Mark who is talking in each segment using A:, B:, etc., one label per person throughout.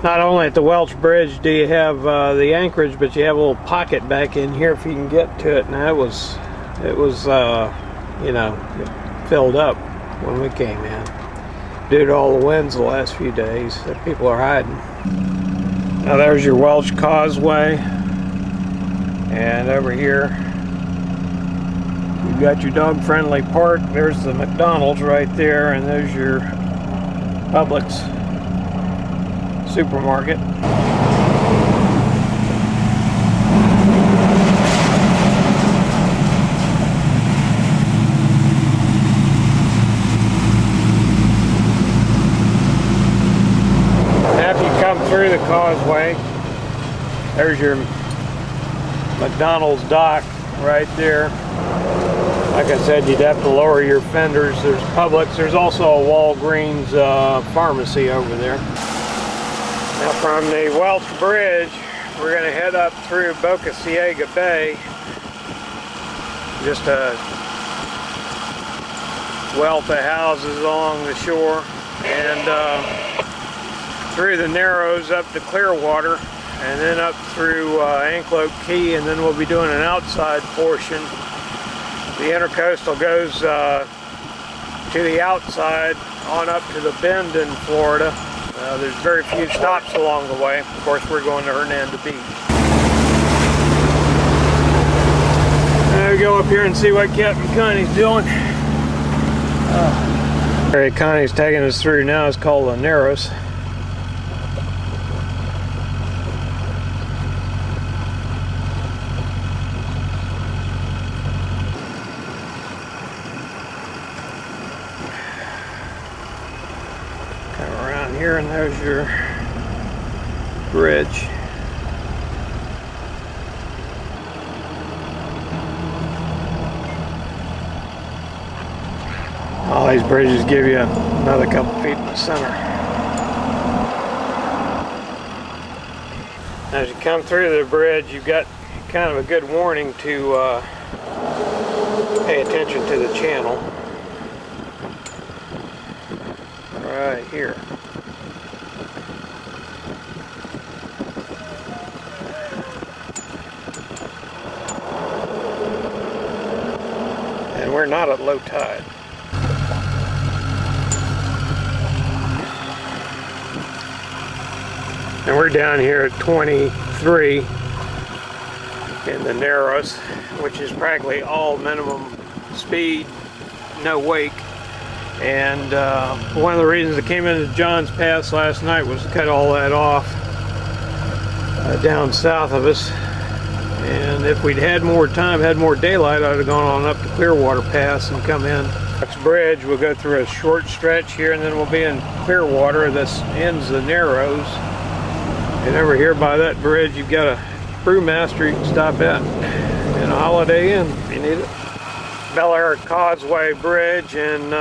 A: Not only at the Welch Bridge do you have the anchorage, but you have a little pocket back in here if you can get to it. Now it was you know, filled up when we came in due to all the winds the last few days that people are hiding. Now there's your Welch Causeway, and over here you've got your dog-friendly park. There's the McDonald's right there, and there's your Publix supermarket. After you come through the causeway, there's your McDonald's dock right there. Like I said, you'd have to lower your fenders. There's Publix. There's also a Walgreens pharmacy over there. Now from the Welch Bridge, we're going to head up through Boca Ciega Bay, just a wealth of houses along the shore, and through the Narrows up to Clearwater, and then up through Anklote Key, and then we'll be doing an outside portion. The intercoastal goes to the outside on up to the Bend in Florida. There's very few stops along the way. Of course, we're going to Hernando Beach. Now we go up here and see what Captain Connie's doing. Area Connie's taking us through now is called the Narrows. Here, and there's your bridge. All these bridges give you another couple feet in the center. As you come through the bridge, you've got kind of a good warning to pay attention to the channel right here. We're not at low tide. And we're down here at 23 in the Narrows, which is practically all minimum speed, no wake. And one of the reasons I came into Johns Pass last night was to cut all that off down south of us. And if we'd had more time, had more daylight, I'd have gone on up to Clearwater Pass and come in. Next bridge, we'll go through a short stretch here, and then we'll be in Clearwater. This ends the Narrows. And over here by that bridge, you've got a brewmaster you can stop at and a Holiday Inn if you need it. Bel Air Causeway Bridge and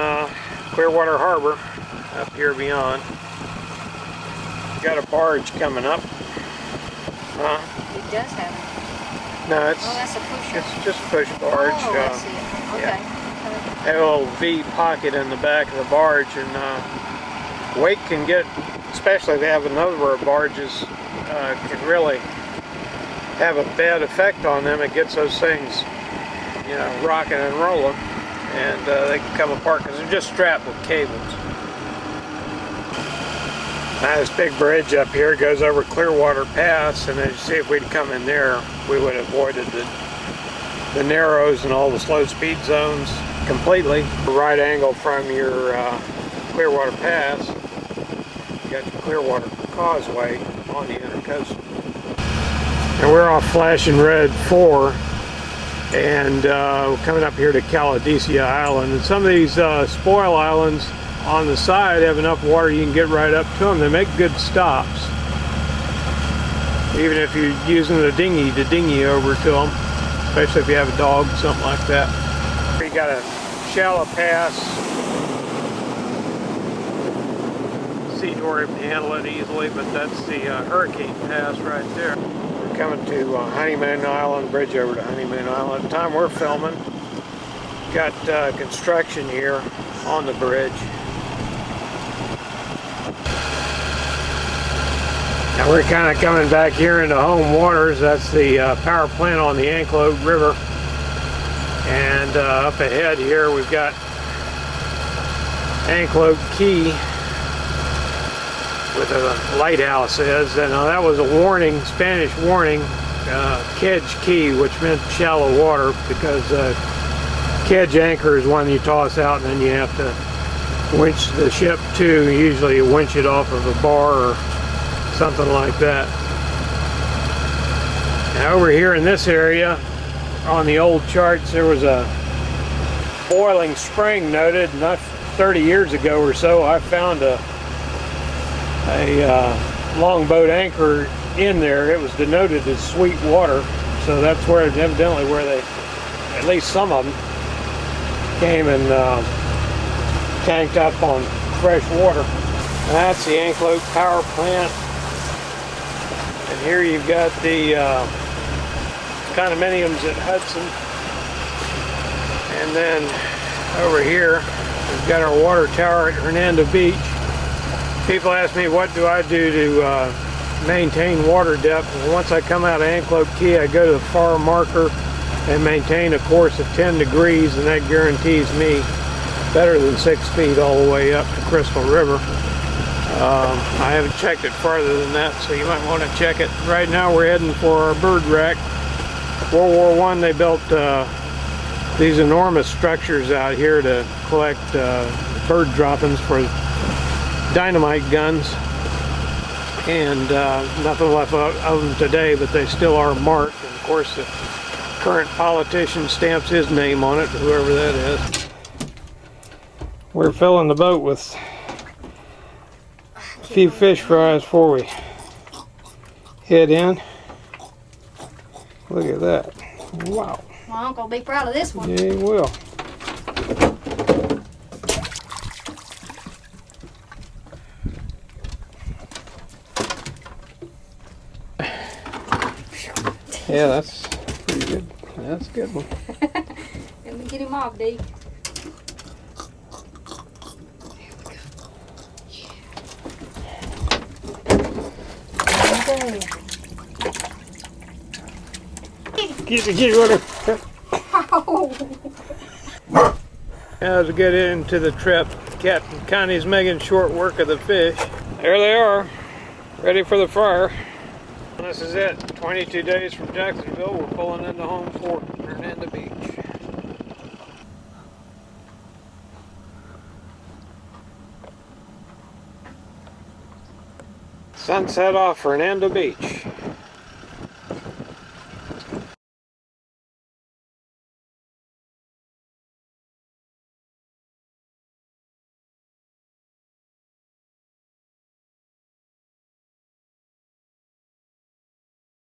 A: Clearwater Harbor up here beyond. Got a barge coming up.
B: It does have it.
A: No, it's,
B: that's a pusher.
A: It's just a push barge.
B: I see it. Okay.
A: Yeah. Have a little V pocket in the back of the barge, and weight can get, especially if they have a number of barges, can really have a bad effect on them. It gets those things, you know, rocking and rolling, and they can come apart because they're just strapped with cables. Now this big bridge up here goes over Clearwater Pass, and as you see, if we'd come in there, we would have avoided the Narrows and all the slow speed zones completely. Right angle from your Clearwater Pass, you got your Clearwater Causeway on the intercoastal. And we're off flashing red 4, and we're coming up here to Caladesia Island. And some of these spoil islands on the side have enough water you can get right up to them. They make good stops, even if you're using the dinghy to dinghy over to them, especially if you have a dog, something like that. You got a shallow pass, sea door can handle it easily, but that's the hurricane pass right there. We're coming to Honeymoon Island, bridge over to Honeymoon Island. At the time we're filming, got construction here on the bridge. Now we're kind of coming back here into home waters. That's the power plant on the Anclote River. And up ahead here we've got Anclote Key, where the lighthouse is. And that was a warning, Spanish warning, kedge key, which meant shallow water, because kedge anchor is one you toss out and then you have to winch the ship to. Usually you winch it off of a bar or something like that. Now over here in this area, on the old charts, there was a boiling spring noted. Not 30 years ago or so, I found a longboat anchor in there. It was denoted as sweet water, so that's where evidently where they, at least some of them, came and tanked up on fresh water. That's the Anclote power plant, and here you've got the condominiums at Hudson, and then over here we've got our water tower at Hernando Beach. People ask me what do I do to maintain water depth. Well, once I come out of Anclote Key, I go to the far marker and maintain a course of 10 degrees, and that guarantees me better than 6 feet all the way up to Crystal River. I haven't checked it farther than that, so you might want to check it. Right now we're heading for our bird rack. World War I, they built these enormous structures out here to collect bird droppings for dynamite guns, and nothing left of them today, but they still are marked. And of course the current politician stamps his name on it, whoever that is. We're filling the boat with a few fish fries before we head in. Look at that. Wow.
B: Well, I'm gonna be proud of this one.
A: Yeah, you will. Yeah, that's pretty good. That's a good one.
B: Let me get him off, D.
A: Get water. As we get into the trip, Captain Connie's making short work of the fish. There they are, ready for the fryer. This is it. 22 days from Jacksonville. We're pulling into home port, Hernando Beach. Sunset off Hernando Beach.